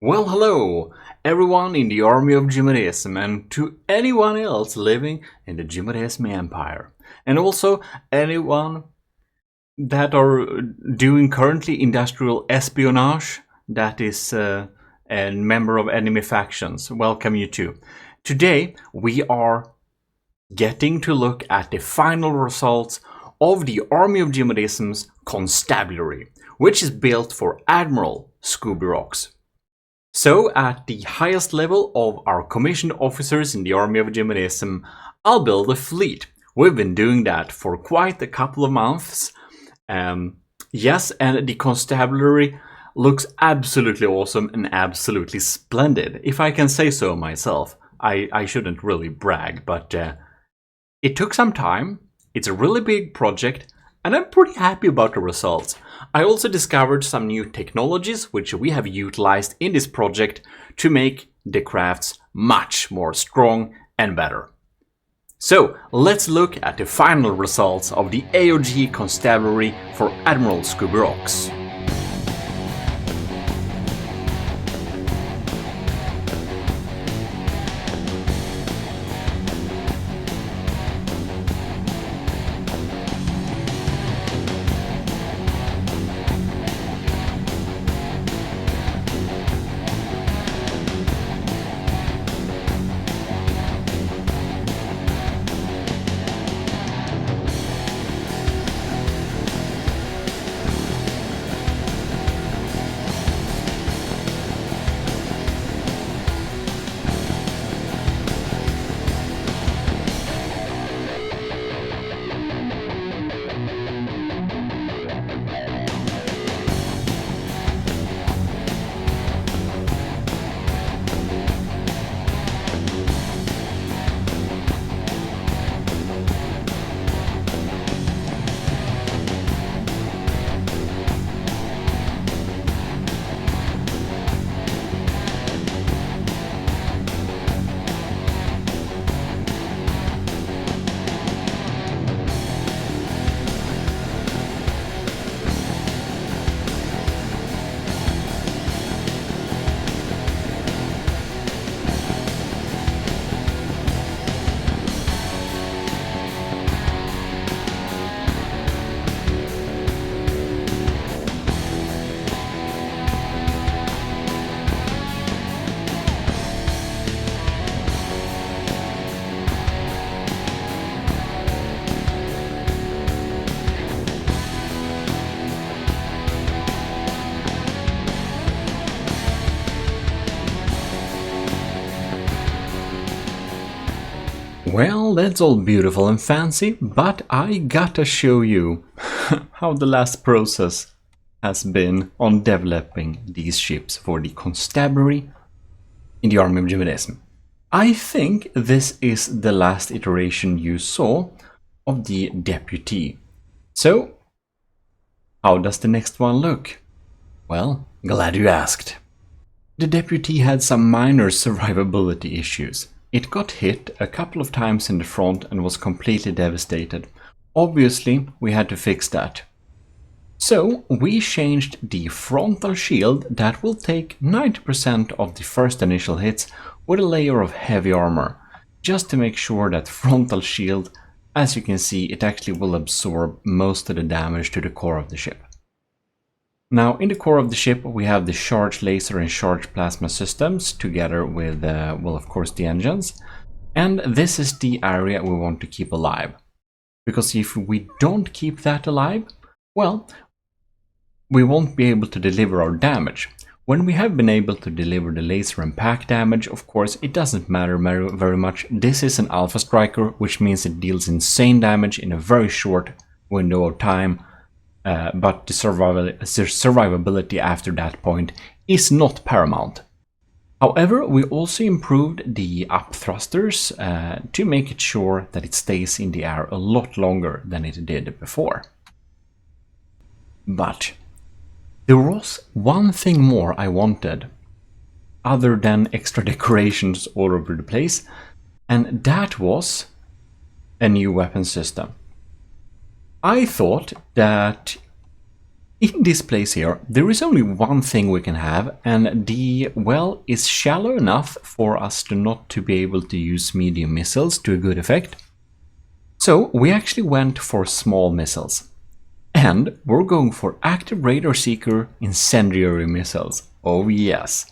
Well, hello, everyone in the Army of Gmodism and to anyone else living in the Gmodism Empire. And also anyone that are doing currently industrial espionage, that is a member of enemy factions. Welcome you too. Today we are getting to look at the final results of the Army of Gmodism's Constabulary, which is built for Admiral Scoobyrocks. So, at the highest level of our commissioned officers in the Army of Gmodism, I'll build a fleet. We've been doing that for quite a couple of months. Yes, and the Constabulary looks absolutely awesome and absolutely splendid, if I can say so myself. I shouldn't really brag, but it took some time. It's a really big project, and I'm pretty happy about the results. I also discovered some new technologies which we have utilized in this project to make the crafts much more strong and better. So let's look at the final results of the AoG Constabulary for Admiral Scoobyrocks. Well, that's all beautiful and fancy, but I gotta show you how the last process has been on developing these ships for the Constabulary in the Army of Gmodism. I think this is the last iteration you saw of the Deputy. So, how does the next one look? Well, glad you asked. The Deputy had some minor survivability issues. It got hit a couple of times in the front and was completely devastated. Obviously, we had to fix that. So, we changed the frontal shield that will take 90% of the first initial hits with a layer of heavy armor, just to make sure that frontal shield, as you can see, it actually will absorb most of the damage to the core of the ship. Now, in the core of the ship, we have the charge laser and charge plasma systems together with, well, of course, the engines. And this is the area we want to keep alive. Because if we don't keep that alive, well, we won't be able to deliver our damage. When we have been able to deliver the laser and pack damage, of course, it doesn't matter very much. This is an Alpha Striker, which means it deals insane damage in a very short window of time. But the survivability after that point is not paramount. However, we also improved the up thrusters to make it sure that it stays in the air a lot longer than it did before. But there was one thing more I wanted, other than extra decorations all over the place, and that was a new weapon system. I thought that In this place here, there is only one thing we can have, and the well is shallow enough for us to not to be able to use medium missiles to a good effect. So we actually went for small missiles. And we're going for active radar seeker incendiary missiles. Oh yes.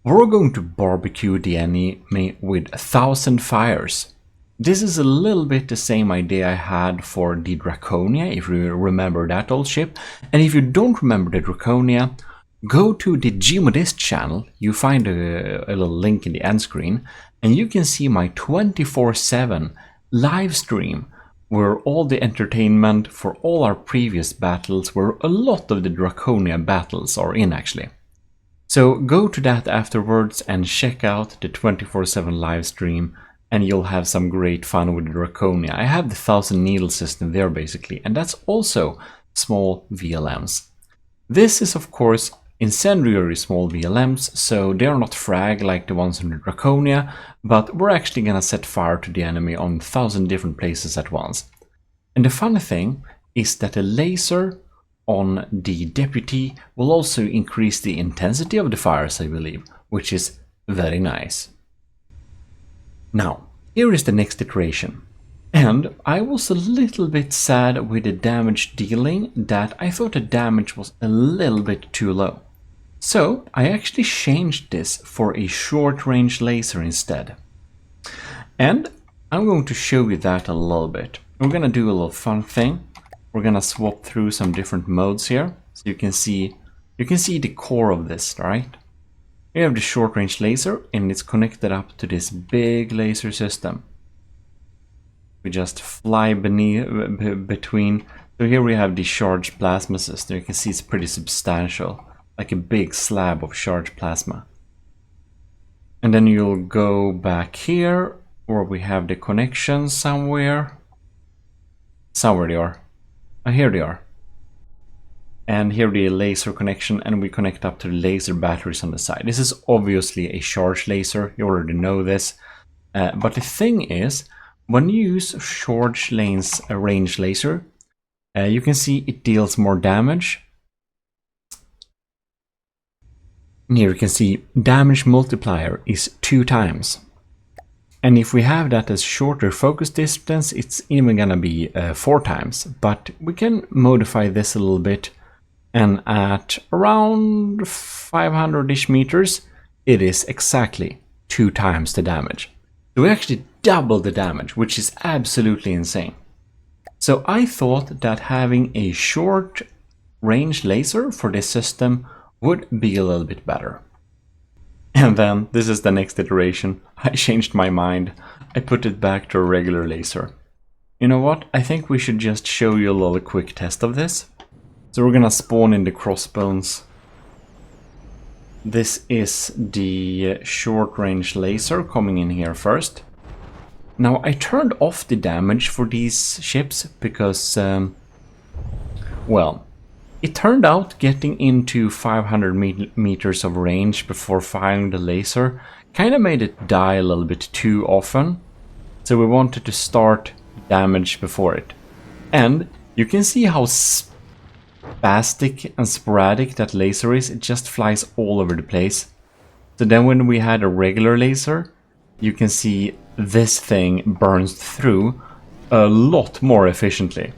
We're going to barbecue the enemy with 1,000 fires. This is a little bit the same idea I had for the Draconia, if you remember that old ship. And if you don't remember the Draconia, go to the Gmodist channel. You find a little link in the end screen, and you can see my 24/7 live stream where all the entertainment for all our previous battles, where a lot of the Draconia battles are in actually. So go to that afterwards and check out the 24/7 live stream, and you'll have some great fun with the Draconia. I have the 1,000 needle system there basically, and that's also small VLMs. This is of course incendiary small VLMs, so they're not frag like the ones in the Draconia, but we're actually gonna set fire to the enemy on 1,000 different places at once. And the funny thing is that the laser on the deputy will also increase the intensity of the fires, I believe, which is very nice. Now, here is the next iteration. And I was a little bit sad with the damage dealing, that I thought the damage was a little bit too low. So I actually changed this for a short range laser instead. And I'm going to show you that a little bit. We're gonna do a little fun thing. We're gonna swap through some different modes here, so you can see the core of this, right? We have the short range laser, and it's connected up to this big laser system. We just fly between. So here we have the charged plasma system. You can see it's pretty substantial, like a big slab of charged plasma. And then you'll go back here, where we have the connections somewhere. Somewhere they are. Oh, here they are. And here the laser connection, and we connect up to the laser batteries on the side. This is obviously a charged laser, you already know this. But the thing is, when you use short range laser, you can see it deals more damage. And here you can see damage multiplier is 2 times. And if we have that as shorter focus distance, it's even gonna be 4 times. But we can modify this a little bit, and at around 500-ish meters, it is exactly 2 times the damage. So we actually double the damage, which is absolutely insane. So I thought that having a short range laser for this system would be a little bit better. And then, this is the next iteration. I changed my mind. I put it back to a regular laser. You know what? I think we should just show you a little quick test of this. So we're gonna spawn in the crossbones. This is the short range laser coming in here first. Now I turned off the damage for these ships because, well, it turned out getting into 500 meters of range before firing the laser kind of made it die a little bit too often. So we wanted to start damage before it. And you can see how spastic and sporadic that laser is. It just flies all over the place. So then when we had a regular laser, you can see this thing burns through a lot more efficiently.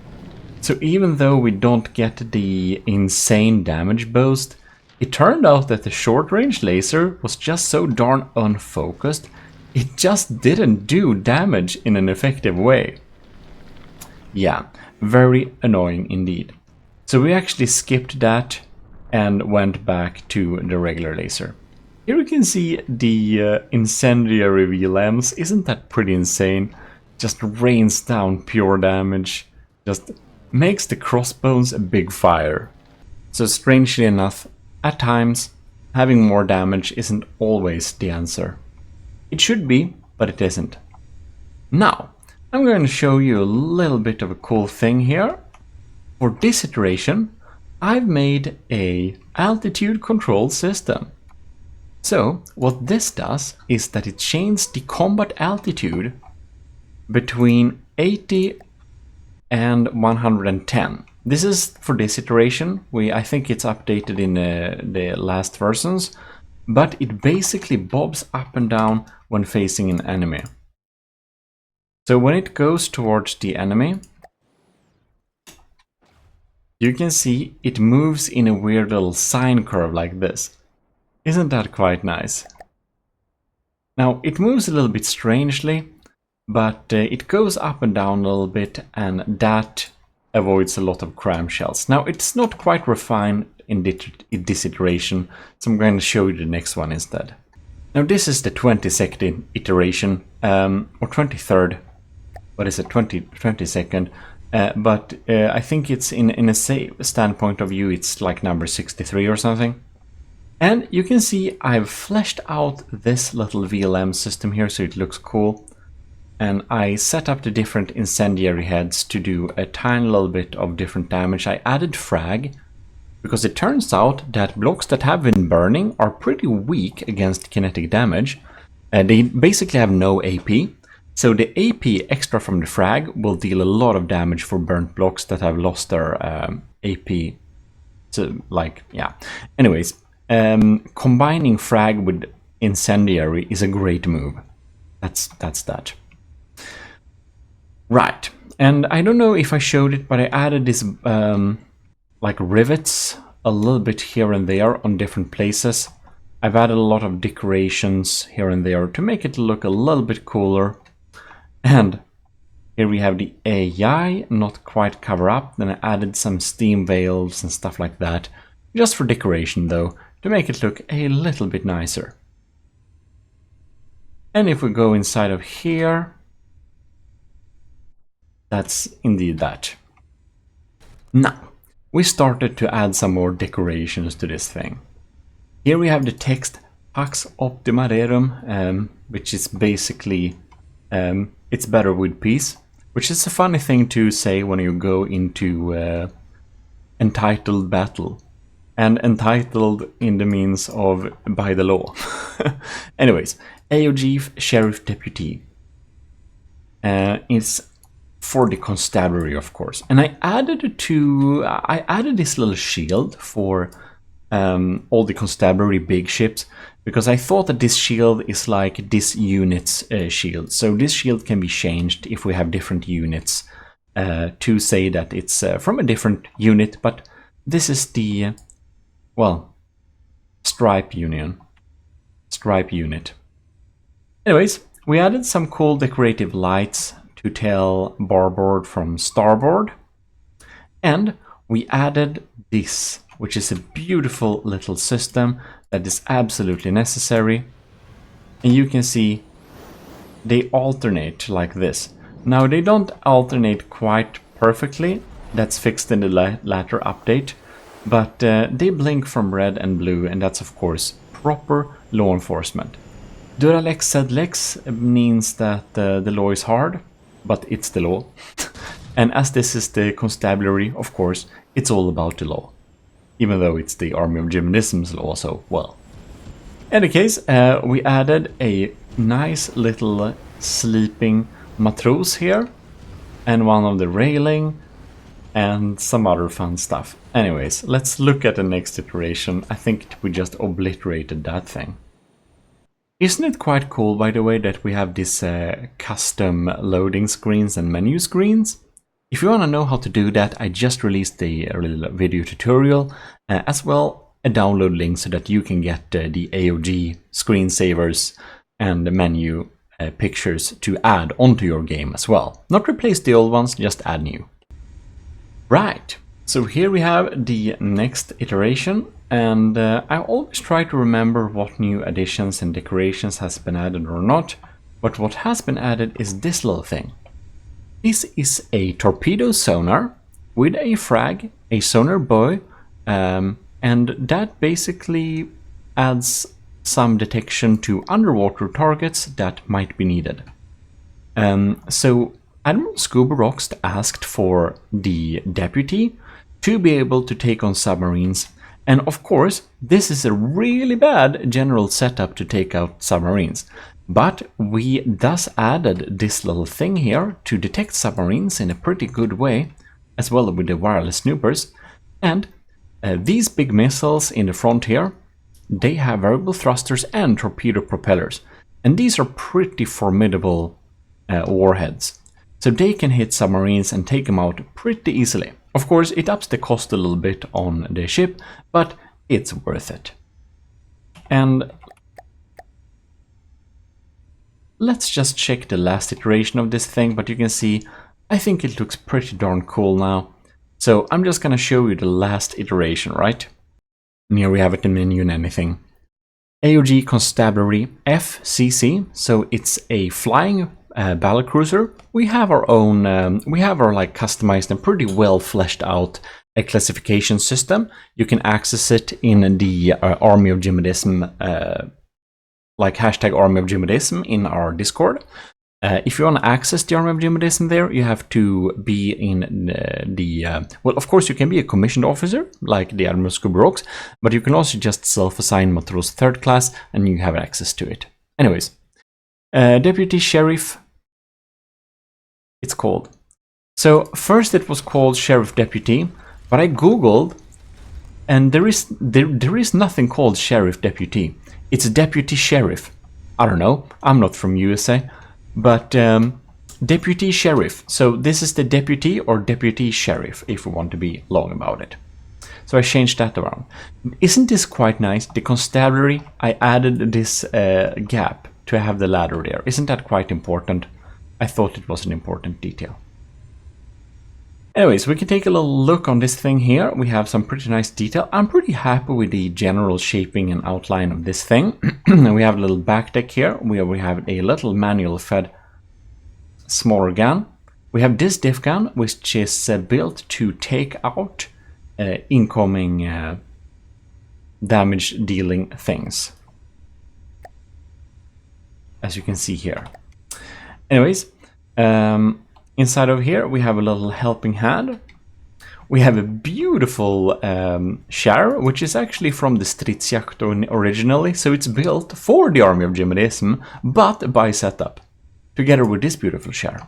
So even though we don't get the insane damage boost, it turned out that the short range laser was just so darn unfocused, it just didn't do damage in an effective way. Yeah, very annoying indeed. So we actually skipped that and went back to the regular laser. Here you can see the incendiary VLMs. Isn't that pretty insane? Just rains down pure damage. Just makes the crossbones a big fire. So strangely enough, at times, having more damage isn't always the answer. It should be, but it isn't. Now, I'm going to show you a little bit of a cool thing here. For this iteration, I've made a altitude control system. So, what this does is that it changes the combat altitude between 80 and 110. This is for this iteration. I think it's updated in the last versions, but it basically bobs up and down when facing an enemy. So when it goes towards the enemy, you can see it moves in a weird little sine curve like this. Isn't that quite nice? Now, it moves a little bit strangely, but it goes up and down a little bit, and that avoids a lot of cram shells. Now, it's not quite refined in this iteration, so I'm going to show you the next one instead. Now, this is the 22nd iteration, or 23rd, what is it, 22nd, but I think it's in a standpoint of view, it's like number 63 or something. And you can see I've fleshed out this little VLM system here so it looks cool. And I set up the different incendiary heads to do a tiny little bit of different damage. I added frag, because it turns out that blocks that have been burning are pretty weak against kinetic damage. They basically have no AP. So the AP extra from the frag will deal a lot of damage for burnt blocks that have lost their AP. So, like, yeah. Anyways. Combining frag with incendiary is a great move. That's that. Right, and I don't know if I showed it, but I added this like rivets a little bit here and there on different places. I've added a lot of decorations here and there to make it look a little bit cooler. And here we have the AI, not quite cover up. Then I added some steam valves and stuff like that, just for decoration though, to make it look a little bit nicer. And if we go inside of here, that's indeed that. Now, we started to add some more decorations to this thing. Here we have the text Pax Optima Rerum, which is basically it's better with peace, which is a funny thing to say when you go into entitled battle. And entitled in the means of by the law. Anyways, AoG Sheriff Deputy. It's for the constabulary, of course. And I added this little shield for all the constabulary big ships, because I thought that this shield is like this unit's shield. So this shield can be changed if we have different units to say that it's from a different unit, but this is the well, stripe unit. Anyways, we added some cool decorative lights to tell barboard from starboard. And we added this, which is a beautiful little system that is absolutely necessary. And you can see they alternate like this. Now, they don't alternate quite perfectly. That's fixed in the latter update. But they blink from red and blue, and that's of course proper law enforcement. Duralex sed lex means that the law is hard, but it's the law. And as this is the constabulary, of course, it's all about the law. Even though it's the Army of Gmodism's law, so well. In any case, we added a nice little sleeping matros here, and one of the railing, and some other fun stuff. Anyways, let's look at the next iteration. I think we just obliterated that thing. Isn't it quite cool, by the way, that we have this custom loading screens and menu screens? If you want to know how to do that, I just released a little video tutorial, as well a download link so that you can get the AoG screensavers and the menu pictures to add onto your game as well. Not replace the old ones, just add new. Right, so here we have the next iteration, and I always try to remember what new additions and decorations has been added or not, but what has been added is this little thing. This is a torpedo sonar with a frag, a sonar buoy, and that basically adds some detection to underwater targets that might be needed. So Admiral Scoobyrocks12345 asked for the deputy to be able to take on submarines, and of course this is a really bad general setup to take out submarines. But we thus added this little thing here to detect submarines in a pretty good way. as well with the wireless snoopers. And these big missiles in the front here, they have variable thrusters and torpedo propellers. And these are pretty formidable warheads. So they can hit submarines and take them out pretty easily. Of course, it ups the cost a little bit on the ship, but it's worth it. And let's just check the last iteration of this thing, but you can see, I think it looks pretty darn cool now. So I'm just gonna show you the last iteration, right? And here we have it in menu and anything. AoG Constabulary FCC, so it's a flying battlecruiser. We have our own, like customized and pretty well fleshed out a classification system. You can access it in the Army of Gmodism, like hashtag Army of Gmodism in our Discord. If you want to access the Army of Gmodism there, you have to be in well, of course, you can be a commissioned officer, like the Admiral Scoobyrocks, but you can also just self-assign Matros 3rd class, and you have access to it. Anyways, Deputy Sheriff, it's called. So, first it was called Sheriff Deputy, but I googled, and there is nothing called Sheriff Deputy. It's a Deputy Sheriff. I don't know, I'm not from USA. But Deputy Sheriff, so this is the Deputy or Deputy Sheriff, if we want to be long about it. So I changed that around. Isn't this quite nice? The Constabulary, I added this gap to have the ladder there. Isn't that quite important? I thought it was an important detail. Anyways, we can take a little look on this thing here. We have some pretty nice detail. I'm pretty happy with the general shaping and outline of this thing. We have a little back deck here where we have a little manual fed smaller gun. We have this diff gun, which is built to take out incoming damage dealing things, as you can see here. Anyways, inside of here, we have a little helping hand. We have a beautiful char, which is actually from the Stridsjakt originally, so it's built for the Army of Gmodism, but by setup, together with this beautiful char.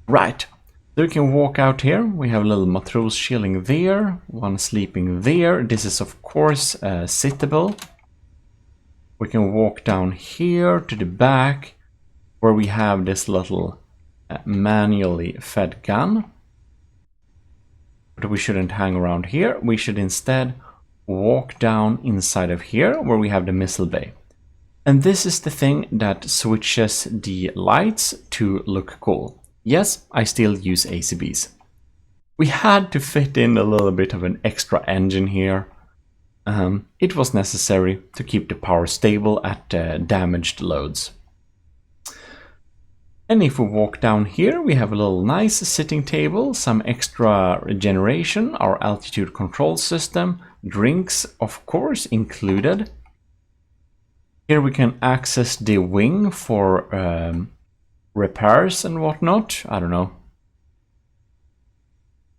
Right, so we can walk out here. We have a little Matros chilling there, one sleeping there. This is, of course, sittable. We can walk down here to the back, where we have this little manually fed gun. But we shouldn't hang around here. We should instead walk down inside of here where we have the missile bay. And this is the thing that switches the lights to look cool. Yes, I still use ACBs. We had to fit in a little bit of an extra engine here. It was necessary to keep the power stable at damaged loads. And if we walk down here, we have a little nice sitting table, some extra generation, our altitude control system, drinks, of course, included. Here we can access the wing for repairs and whatnot. I don't know.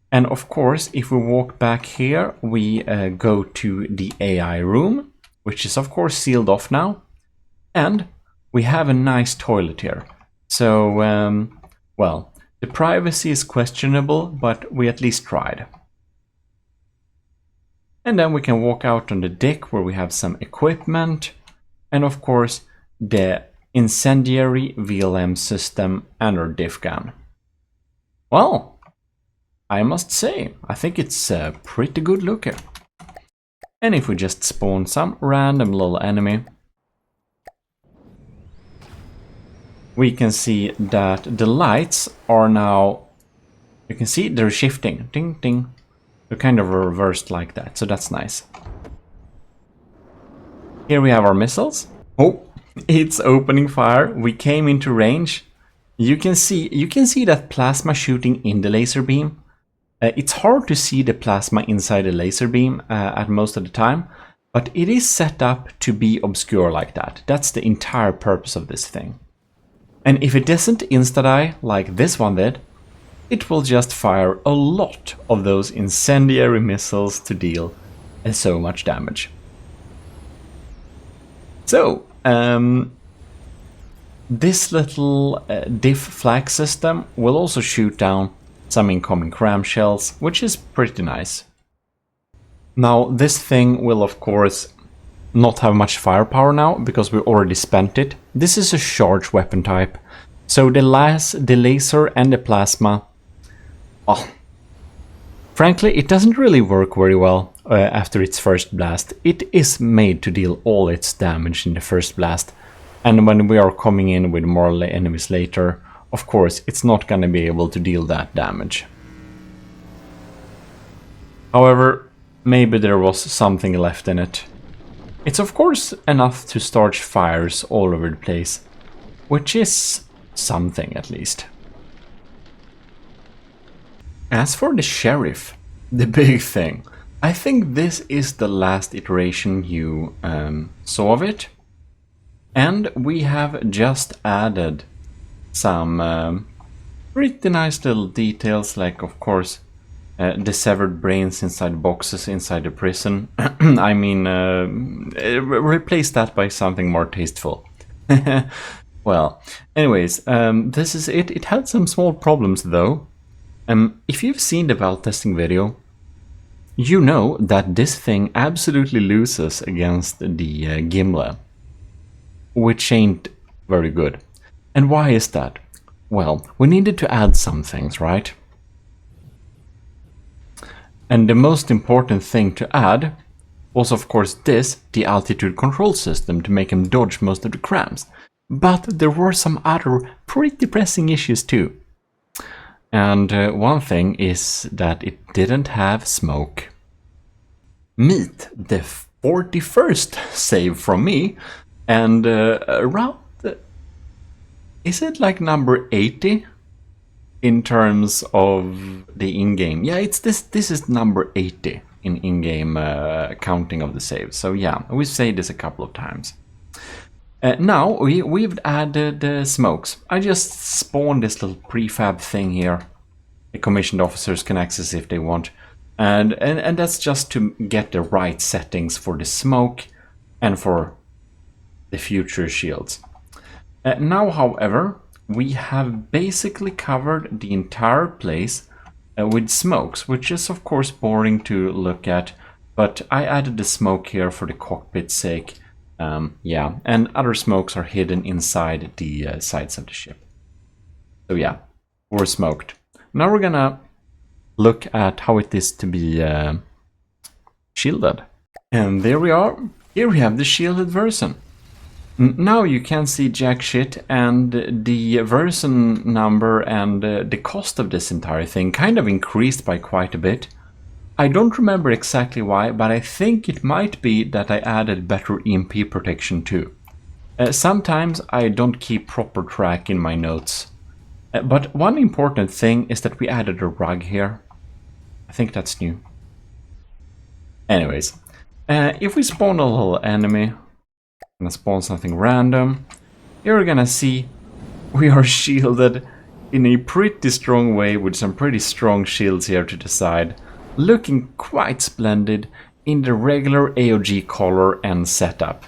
And of course, if we walk back here, we go to the AI room, which is of course sealed off now. And we have a nice toilet here. So, well, the privacy is questionable, but we at least tried. And then we can walk out on the deck where we have some equipment. And of course, the incendiary VLM system and our diff gun. Well, I must say, I think it's a pretty good looker. And if we just spawn some random little enemy, we can see that the lights are now, you can see they're shifting, ding, ding. They're kind of reversed like that, so that's nice. Here we have our missiles. Oh, it's opening fire. We came into range. You can see that plasma shooting in the laser beam. It's hard to see the plasma inside the laser beam at most of the time, but it is set up to be obscure like that. That's the entire purpose of this thing. And if it doesn't insta-die like this one did, it will just fire a lot of those incendiary missiles to deal so much damage. So, this little diff flag system will also shoot down some incoming cram shells, which is pretty nice. Now this thing will of course not have much firepower now because we already spent it. This is a charge weapon type, so the laser and the plasma, oh, frankly it doesn't really work very well after its first blast. It is made to deal all its damage in the first blast, and when we are coming in with more enemies later, of course it's not going to be able to deal that damage. However, maybe there was something left in it. It's of course enough to start fires all over the place, which is something at least. As for the sheriff, the big thing, I think this is the last iteration you saw of it, and we have just added some pretty nice little details, like of course the severed brains inside boxes inside the prison. I mean, replace that by something more tasteful. Well, anyways, this is it. It had some small problems though. If you've seen the valve testing video, you know that this thing absolutely loses against the Gimle, which ain't very good. And why is that? Well, we needed to add some things, right? And the most important thing to add was of course this, the altitude control system, to make him dodge most of the crams. But there were some other pretty pressing issues too. And one thing is that it didn't have smoke. Meet the 41st save from me, and around, is it like number 80? In terms of the in-game, yeah, it's this is number 80 in in-game counting of the saves. So yeah, we say this a couple of times. Now we've added smokes. I just spawned this little prefab thing here. The commissioned officers can access if they want, and that's just to get the right settings for the smoke and for the future shields. Now, however, we have basically covered the entire place with smokes, which is of course boring to look at, but I added the smoke here for the cockpit's sake. Yeah, and other smokes are hidden inside the sides of the ship. So yeah, we're smoked. Now we're gonna look at how it is to be shielded. And there we are. Here we have the shielded version. Now you can see jack shit, and the version number and the cost of this entire thing kind of increased by quite a bit. I don't remember exactly why, but I think it might be that I added better EMP protection too. Sometimes I don't keep proper track in my notes. But one important thing is that we added a rug here. I think that's new. Anyways, if we spawn a little enemy, gonna spawn something random, you're gonna see we are shielded in a pretty strong way with some pretty strong shields here to the side, looking quite splendid in the regular AoG color and setup.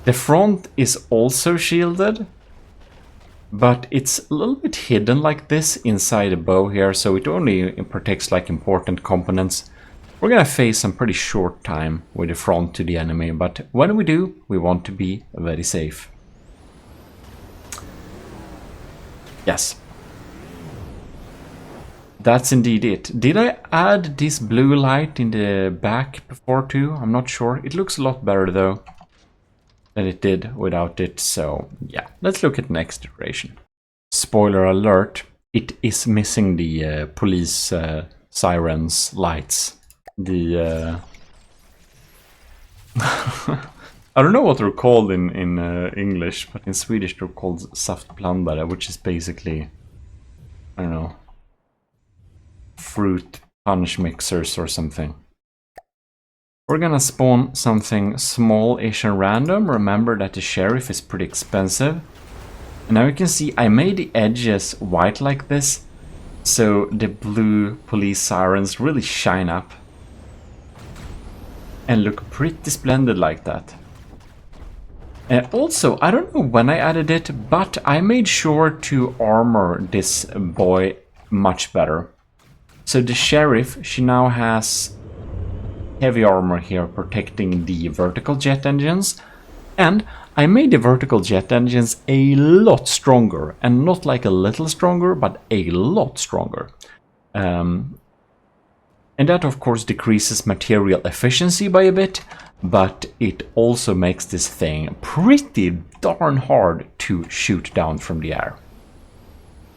The front is also shielded, but it's a little bit hidden like this inside the bow here, so it only protects like important components. We're gonna face some pretty short time with the front to the enemy, but when we do, we want to be very safe. Yes. That's indeed it. Did I add this blue light in the back before too? I'm not sure. It looks a lot better though than it did without it, so yeah. Let's look at next iteration. Spoiler alert, it is missing the police sirens lights. The I don't know what they're called in English, but in Swedish they're called saftblandare, which is basically, I don't know, fruit punch mixers or something. We're gonna spawn something small-ish and random. Remember that the sheriff is pretty expensive. And now you can see I made the edges white like this, so the blue police sirens really shine up and look pretty splendid like that. Also, I don't know when I added it, but I made sure to armor this boy much better. So the sheriff, she now has heavy armor here protecting the vertical jet engines, and I made the vertical jet engines a lot stronger, and not like a little stronger, but a lot stronger. And that of course decreases material efficiency by a bit, but it also makes this thing pretty darn hard to shoot down from the air.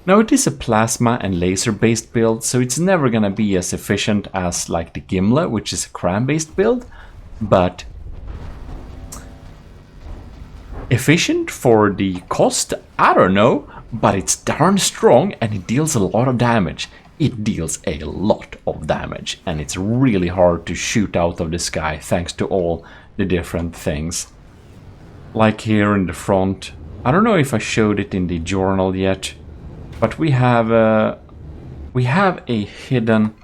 Now it is a plasma and laser based build, so it's never gonna be as efficient as like the Gimle, which is a cram based build, but efficient for the cost, I don't know, but it's darn strong and it deals a lot of damage. It deals a lot of damage, and it's really hard to shoot out of the sky thanks to all the different things. Like here in the front, I don't know if I showed it in the journal yet, but we have a hidden,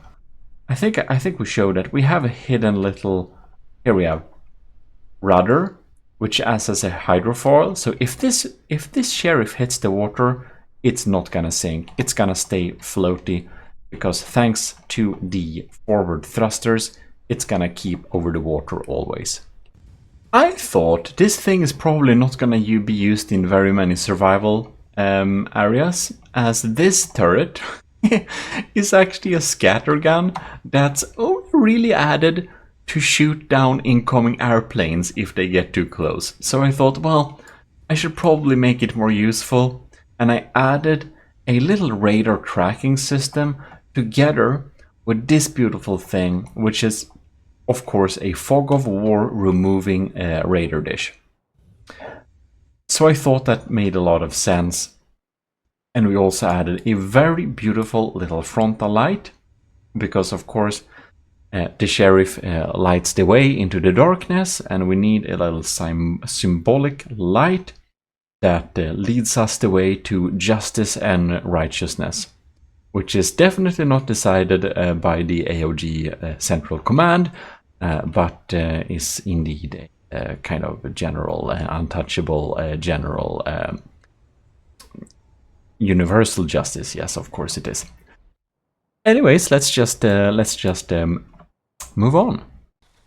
I think we showed it. We have a hidden little, here we have rudder, which acts as a hydrofoil. So if this sheriff hits the water, it's not gonna sink. It's gonna stay floaty, because thanks to the forward thrusters, it's gonna keep over the water always. I thought this thing is probably not gonna be used in very many survival areas, as this turret is actually a scatter gun that's only really added to shoot down incoming airplanes if they get too close. So I thought, well, I should probably make it more useful, and I added a little radar tracking system together with this beautiful thing, which is of course a fog of war removing radar dish. So I thought that made a lot of sense, and we also added a very beautiful little frontal light, because of course the sheriff lights the way into the darkness, and we need a little symbolic light that leads us the way to justice and righteousness, which is definitely not decided by the AoG Central Command, but is indeed a kind of general, untouchable, general, universal justice. Yes, of course it is. Anyways, let's just move on.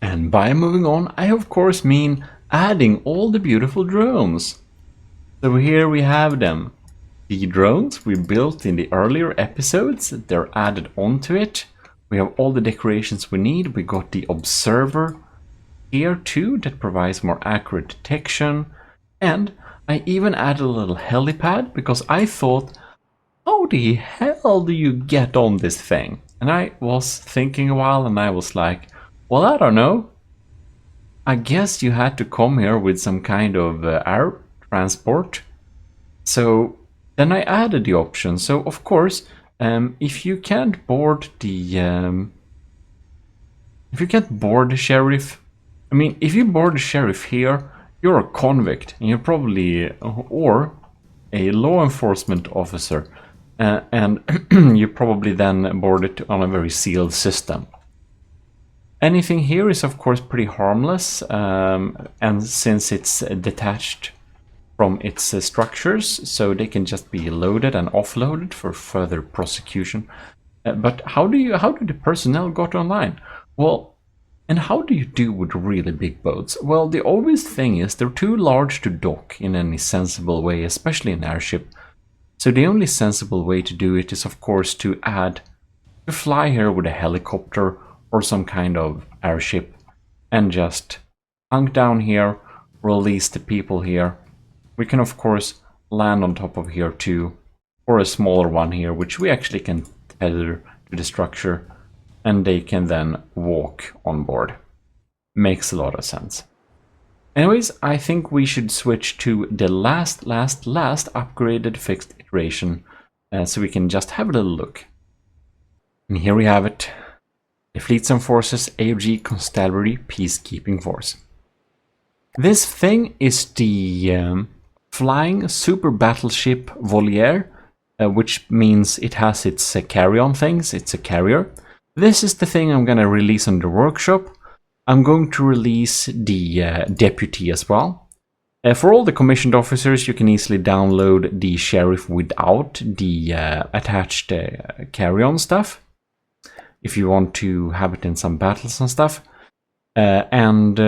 And by moving on, I of course mean adding all the beautiful drones. So here we have them. The drones we built in the earlier episodes, they're added onto it. We have all the decorations we need. We got the observer here too, that provides more accurate detection. And I even added a little helipad, because I thought, how the hell do you get on this thing? And I was thinking a while, and I was like, well, I don't know. I guess you had to come here with some kind of air transport. So then I added the option. So of course, if you can't board the sheriff, I mean, if you board the sheriff here, you're a convict, and you're probably, or a law enforcement officer, and you probably then board it on a very sealed system. Anything here is of course pretty harmless, and since it's detached from its structures, so they can just be loaded and offloaded for further prosecution. But how do the personnel got online? Well, and how do you do with really big boats? Well, the obvious thing is they're too large to dock in any sensible way, especially an airship. So the only sensible way to do it is of course to fly here with a helicopter or some kind of airship, and just hunk down here, release the people here. We can of course land on top of here too, or a smaller one here, which we actually can tether to the structure, and they can then walk on board. Makes a lot of sense. Anyways, I think we should switch to the last upgraded fixed iteration, so we can just have a little look. And here we have it. The Fleets and Forces AoG Constabulary Peacekeeping Force. This thing is the flying super battleship Voliere, which means it has its carry-on things. It's a carrier. This is the thing I'm going to release on the workshop. I'm going to release the deputy as well. For all the commissioned officers, you can easily download the sheriff without the attached carry-on stuff, if you want to have it in some battles and stuff. And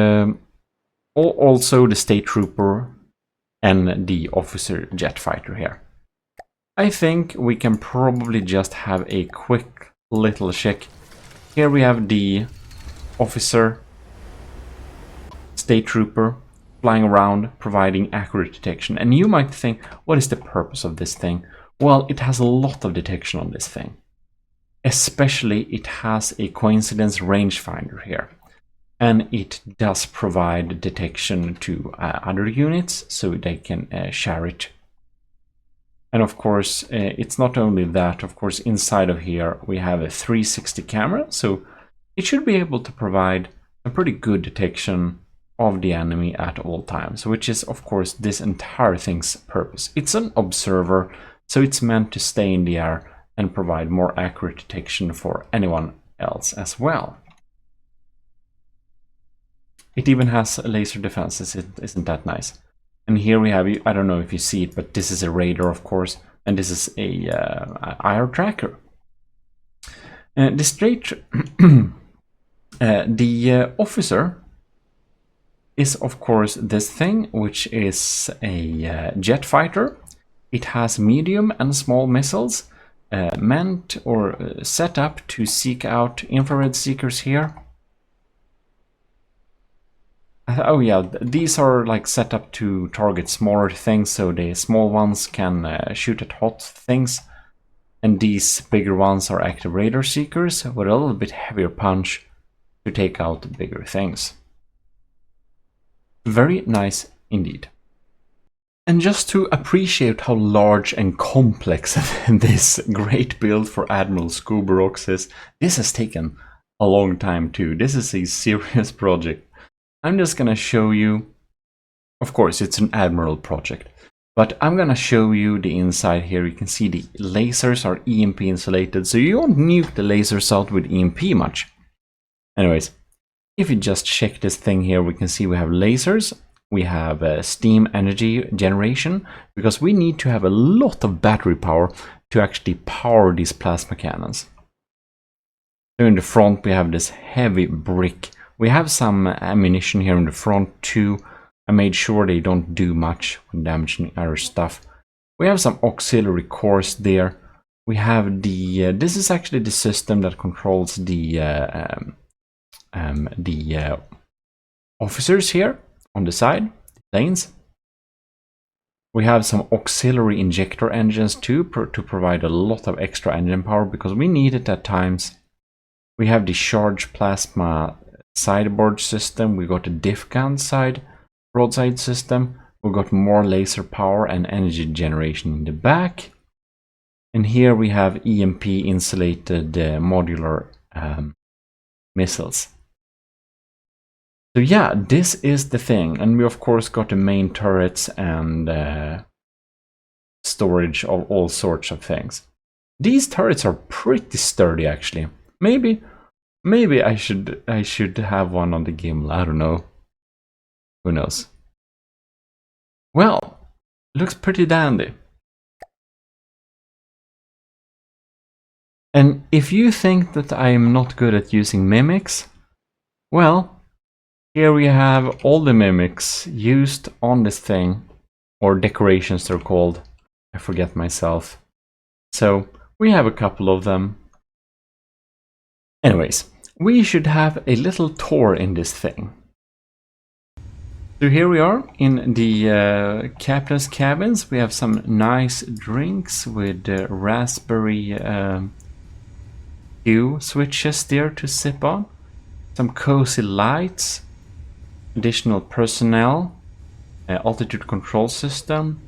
also the state trooper and the officer jet fighter here. I think we can probably just have a quick little check. Here we have the officer, state trooper, flying around, providing accurate detection. And you might think, what is the purpose of this thing? Well, it has a lot of detection on this thing. Especially it has a coincidence rangefinder here. And it does provide detection to other units, so they can share it. And of course, it's not only that, of course, inside of here we have a 360 camera, so it should be able to provide a pretty good detection of the enemy at all times, which is of course this entire thing's purpose. It's an observer, so it's meant to stay in the air and provide more accurate detection for anyone else as well. It even has laser defenses, isn't that nice? And here we have, I don't know if you see it, but this is a radar, of course, and this is a IR tracker. The straight, the officer is of course this thing, which is a jet fighter. It has medium and small missiles meant or set up to seek out infrared seekers here. Oh yeah, these are like set up to target smaller things, so the small ones can shoot at hot things, and these bigger ones are active radar seekers with a little bit heavier punch to take out bigger things. Very nice indeed. And just to appreciate how large and complex this great build for Admiral Scoobyrocks is, this has taken a long time too. This is a serious project. I'm just gonna show you, of course it's an Admiral project, but I'm gonna show you the inside here. You can see the lasers are EMP insulated, so you won't nuke the lasers out with EMP much. Anyways, if you just check this thing here, we can see we have lasers, we have steam energy generation, because we need to have a lot of battery power to actually power these plasma cannons. So in the front we have this heavy brick. We have some ammunition here in the front too. I made sure they don't do much when damaging our stuff. We have some auxiliary cores there. We have the, this is actually the system that controls the officers here on the side, planes. We have some auxiliary injector engines too to provide a lot of extra engine power because we need it at times. We have the charge plasma sideboard system. We got a diff gun side broadside system. We got more laser power and energy generation in the back. And here we have EMP insulated modular missiles. So yeah, this is the thing, and we of course got the main turrets and storage of all sorts of things. These turrets are pretty sturdy actually. Maybe I should have one on the gimbal, I don't know. Who knows? Well, looks pretty dandy. And if you think that I am not good at using mimics, well, here we have all the mimics used on this thing, or decorations they're called. I forget myself. So we have a couple of them. Anyways, we should have a little tour in this thing. So here we are in the captain's cabins. We have some nice drinks with raspberry hue switches there to sip on. Some cozy lights. Additional personnel, altitude control system,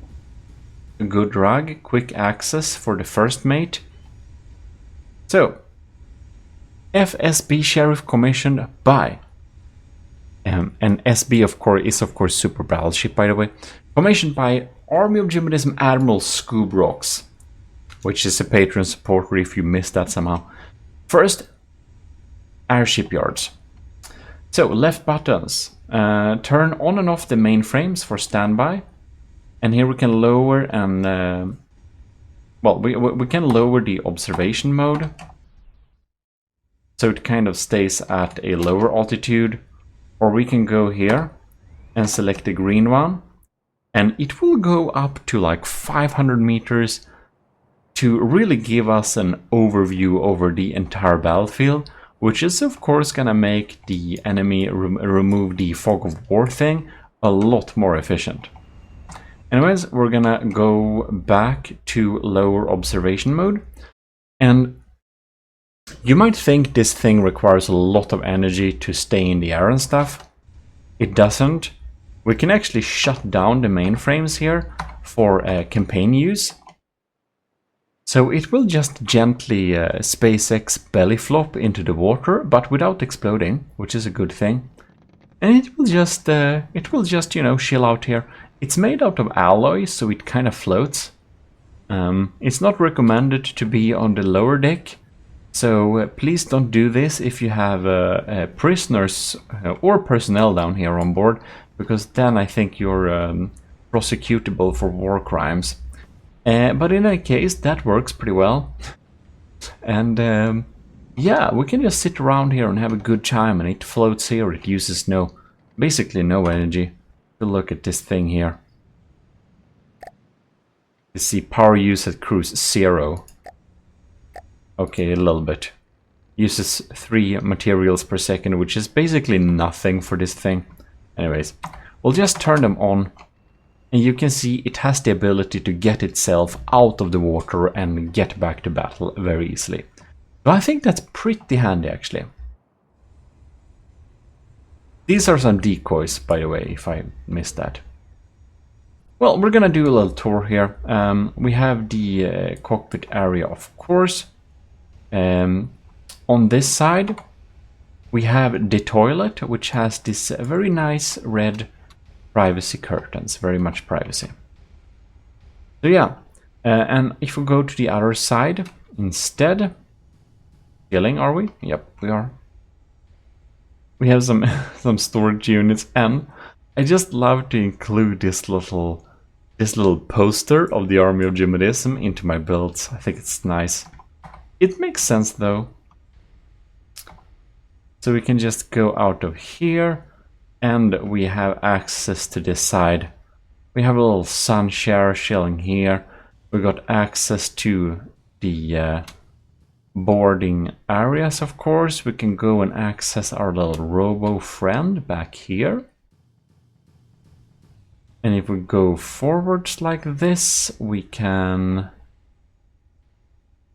a good rug, quick access for the first mate. So, FSB Sheriff commissioned by, and SB of course is of course Super Battleship by the way, commissioned by Army of Gmodism Admiral Scoobyrocks, which is a patron supporter if you missed that somehow. First, airship yards. So left buttons. turn on and off the mainframes for standby. And here we can lower and... well, we can lower the observation mode. So it kind of stays at a lower altitude. Or we can go here and select the green one. And it will go up to like 500 meters to really give us an overview over the entire battlefield, which is of course gonna make the enemy remove the fog of war thing a lot more efficient. Anyways, we're gonna go back to lower observation mode. And you might think this thing requires a lot of energy to stay in the air and stuff. It doesn't. We can actually shut down the mainframes here for campaign use. So it will just gently SpaceX belly flop into the water, but without exploding, which is a good thing. And it will just you know, chill out here. It's made out of alloy, so it kind of floats. It's not recommended to be on the lower deck, so please don't do this if you have prisoners or personnel down here on board, because then I think you're prosecutable for war crimes. But in any case, that works pretty well. And yeah, we can just sit around here and have a good time, and it floats here. It uses basically no energy. Look at this thing here. You see power use at cruise 0. Okay, a little bit. Uses 3 materials per second, which is basically nothing for this thing. Anyways, we'll just turn them on. And you can see it has the ability to get itself out of the water and get back to battle very easily. So I think that's pretty handy, actually. These are some decoys, by the way, if I missed that. Well, we're gonna do a little tour here. We have the cockpit area, of course. On this side, we have the toilet, which has this very nice red privacy curtains, very much privacy. So yeah, and if we go to the other side instead, chilling, are we? Yep, we are. We have some storage units, and I just love to include this little poster of the Army of Gmodism into my builds. I think it's nice. It makes sense though. So we can just go out of here, and we have access to this side. We have a little sun shower chilling here. We got access to the boarding areas, of course. We can go and access our little robo friend back here. And if we go forwards like this, we can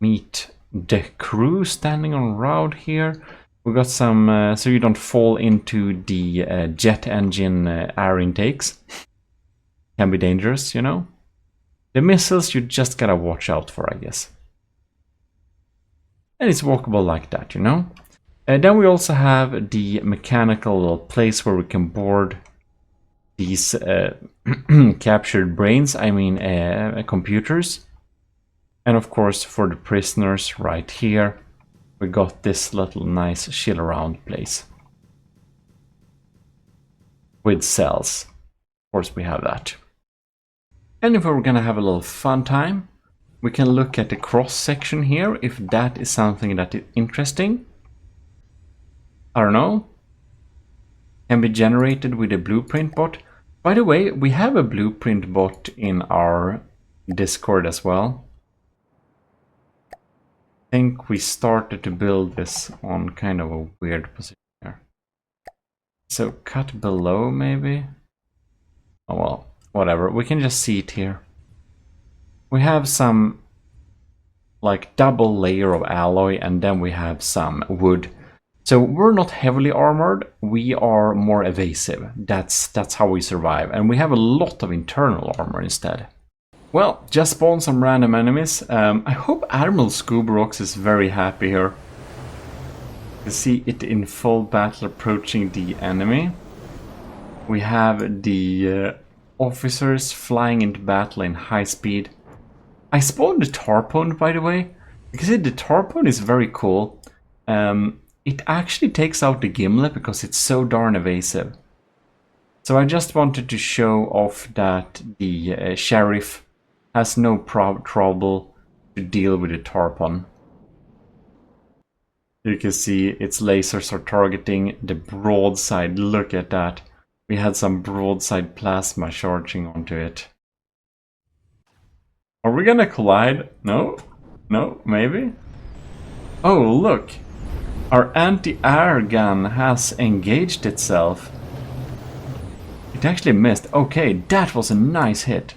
meet the crew standing on route here. We got some, so you don't fall into the jet engine air intakes. Can be dangerous, you know. The missiles you just gotta watch out for, I guess. And it's walkable like that, you know. And then we also have the mechanical little place where we can board these captured brains, I mean computers. And of course, for the prisoners right here, we got this little nice chill around place with cells. Of course, we have that. And if we're gonna have a little fun time, we can look at the cross section here, if that is something that is interesting. I don't know. Can be generated with a blueprint bot. By the way, we have a blueprint bot in our Discord as well. I think we started to build this on kind of a weird position here. So cut below maybe? Oh well, whatever. We can just see it here. We have some like double layer of alloy, and then we have some wood. So we're not heavily armored, we are more evasive. That's how we survive. And we have a lot of internal armor instead. Well, just spawn some random enemies. I hope Admiral Scoobyrocks is very happy here. You see it in full battle approaching the enemy. We have the officers flying into battle in high speed. I spawned the Tarpon, by the way, because the Tarpon is very cool. It actually takes out the Gimlet because it's so darn evasive. So I just wanted to show off that the sheriff has no trouble to deal with the Tarpon. You can see its lasers are targeting the broadside. Look at that. We had some broadside plasma charging onto it. Are we gonna collide? No? No? Maybe? Oh, look! Our anti-air gun has engaged itself. It actually missed. Okay, that was a nice hit.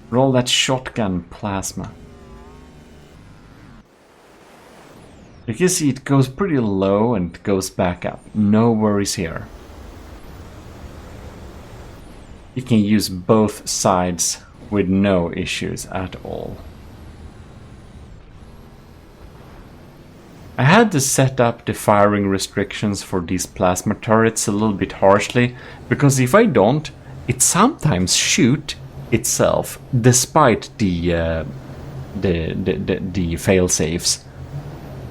Roll that shotgun plasma. You can see it goes pretty low and goes back up. No worries here. You can use both sides with no issues at all. I had to set up the firing restrictions for these plasma turrets a little bit harshly, because if I don't, it sometimes shoots itself despite the fail-safes.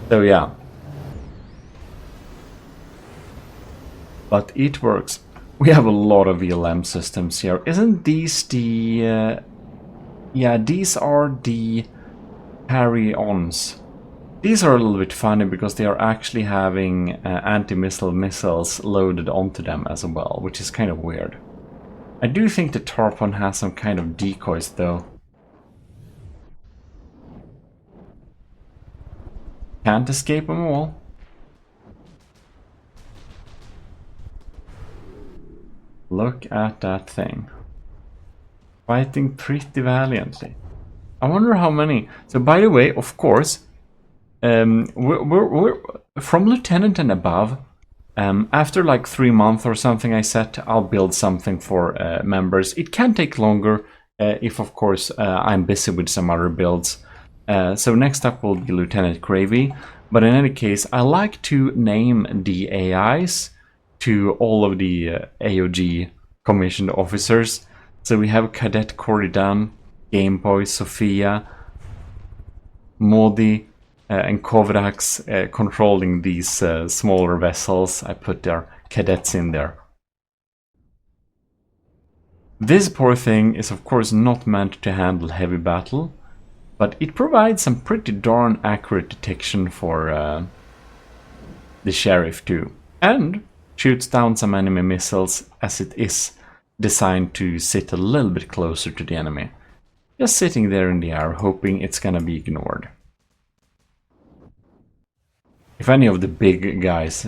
So yeah. But it works. We have a lot of ELM systems here. Isn't these the... yeah, these are the carry-ons. These are a little bit funny because they are actually having anti-missile missiles loaded onto them as well, which is kind of weird. I do think the Tarpon has some kind of decoys though. Can't escape them all. Look at that thing. Fighting pretty valiantly. I wonder how many. So by the way, of course, we're from lieutenant and above. After like 3 months or something, I said I'll build something for members. It can take longer if, of course, I'm busy with some other builds. So next up will be Lieutenant Gravy. But in any case, I like to name the AIs to all of the AoG commissioned officers. So we have Cadet Corridan, Game Boy, Sophia, Modi, and Kovrax controlling these smaller vessels. I put their cadets in there. This poor thing is of course not meant to handle heavy battle, but it provides some pretty darn accurate detection for the sheriff too, and shoots down some enemy missiles as it is designed to sit a little bit closer to the enemy. Just sitting there in the air hoping it's gonna be ignored. If any of the big guys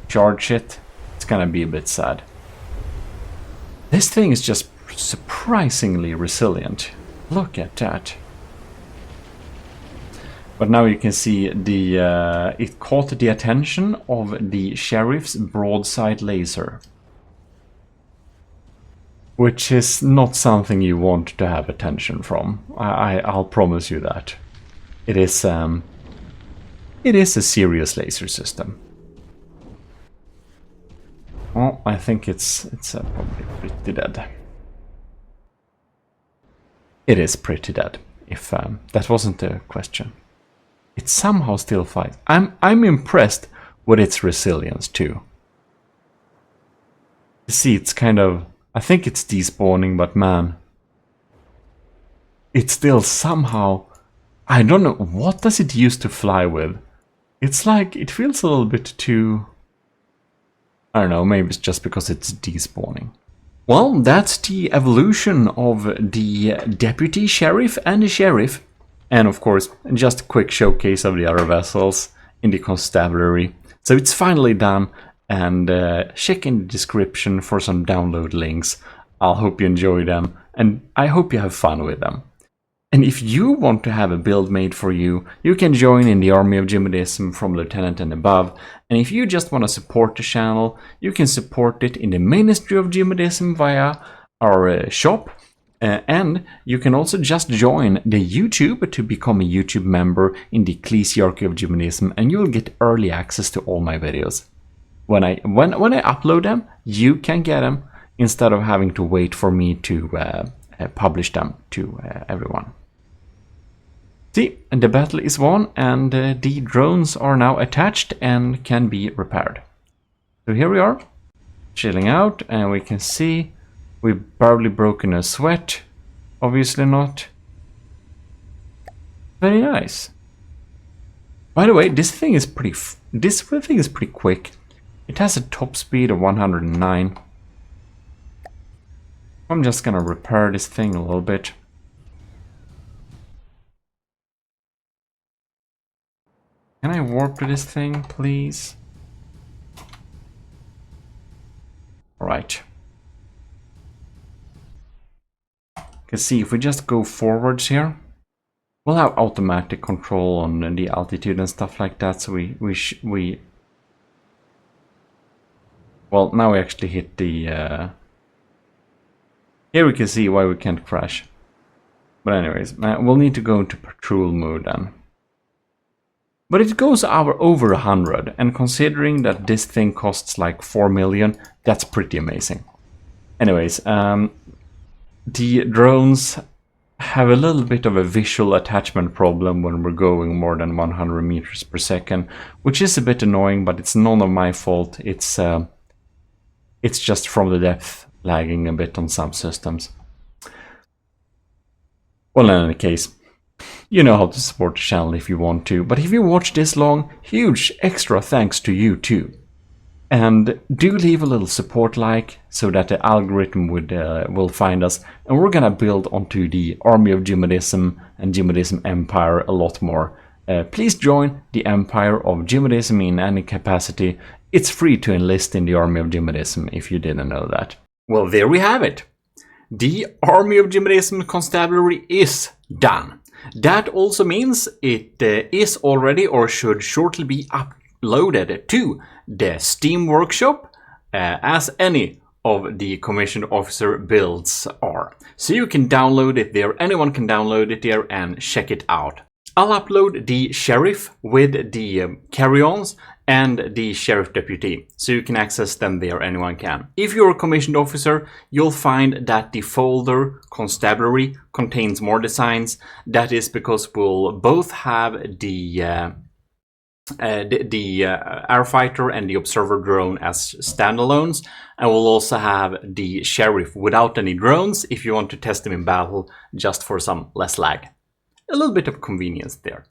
charge it, it's gonna be a bit sad. This thing is just surprisingly resilient. Look at that. But now you can see the it caught the attention of the sheriff's broadside laser, which is not something you want to have attention from. I'll promise you that. It is a serious laser system. Well, I think it's probably pretty dead. It is pretty dead, if that wasn't the question. It somehow still fights. I'm impressed with its resilience too. You see, it's kind of... I think it's despawning, but man, it's still somehow... I don't know, what does it use to fly with? It's like, it feels a little bit too... I don't know, maybe it's just because it's despawning. Well, that's the evolution of the deputy sheriff and the sheriff. And of course, just a quick showcase of the other vessels in the constabulary. So it's finally done, and check in the description for some download links. I'll hope you enjoy them, and I hope you have fun with them. And if you want to have a build made for you, you can join in the Army of Gmodism from Lieutenant and above. And if you just want to support the channel, you can support it in the Ministry of Gmodism via our shop. And you can also just join the YouTube to become a YouTube member in the Ecclesiarchy of Gmodism, and you'll get early access to all my videos. When I upload them, you can get them instead of having to wait for me to publish them to everyone. See, the battle is won, and the drones are now attached and can be repaired. So here we are. chilling out, and we can see we've barely broken a sweat. Obviously not. Very nice. By the way, this thing is pretty quick. It has a top speed of 109. I'm just gonna repair this thing a little bit. Can I warp to this thing, please? Alright. You can see if we just go forwards here, we'll have automatic control on the altitude and stuff like that, so well, now we actually hit the... Here we can see why we can't crash. But anyways, we'll need to go into patrol mode then. But it goes over 100, and considering that this thing costs like 4 million, that's pretty amazing. Anyways, the drones have a little bit of a visual attachment problem when we're going more than 100 meters per second, which is a bit annoying, but it's none of my fault. It's just from the depth lagging a bit on some systems. Well, in any case, you know how to support the channel if you want to, but if you watch this long, huge extra thanks to you too. And do leave a little support like, so that the algorithm will find us, and we're gonna build onto the Army of Gmodism and Gmodism Empire a lot more. Please join the Empire of Gmodism in any capacity. It's free to enlist in the Army of Gmodism if you didn't know that. Well, there we have it. The Army of Gmodism Constabulary is done. That also means it is already or should shortly be uploaded to the Steam Workshop, as any of the commissioned officer builds are. So you can download it there, anyone can download it there and check it out. I'll upload the sheriff with the carry-ons and the sheriff deputy, so you can access them there, anyone can. If you're a commissioned officer, you'll find that the folder Constabulary contains more designs. That is because we'll both have the airfighter and the observer drone as standalones, and we'll also have the sheriff without any drones if you want to test them in battle, just for some less lag. A little bit of convenience there.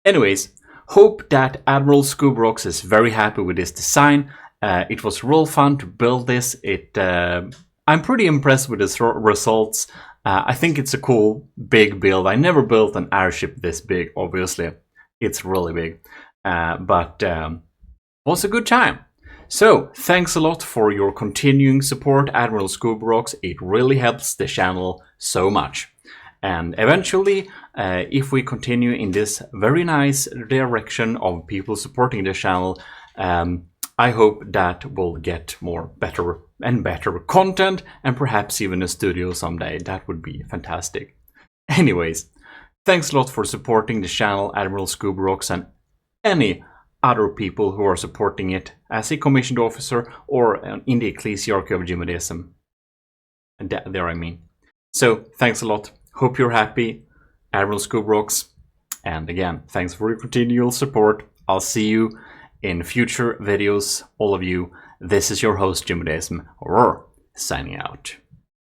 Anyways, hope that Admiral Scoobyrocks is very happy with this design. It was real fun to build this. I'm pretty impressed with the results. I think it's a cool big build. I never built an airship this big, obviously. It's really big. But was a good time. So thanks a lot for your continuing support, Admiral Scoobyrocks. It really helps the channel so much. And eventually, if we continue in this very nice direction of people supporting the channel, I hope that we'll get better and better content, and perhaps even a studio someday. That would be fantastic. Anyways, thanks a lot for supporting the channel, Admiral Scoobyrocks, and any other people who are supporting it as a commissioned officer or in the Ecclesiarchy of Gmodism. There I mean. So thanks a lot. Hope you're happy, Admiral Scoobyrocks. And again, thanks for your continual support. I'll see you in future videos, all of you. This is your host, Gmodism, signing out.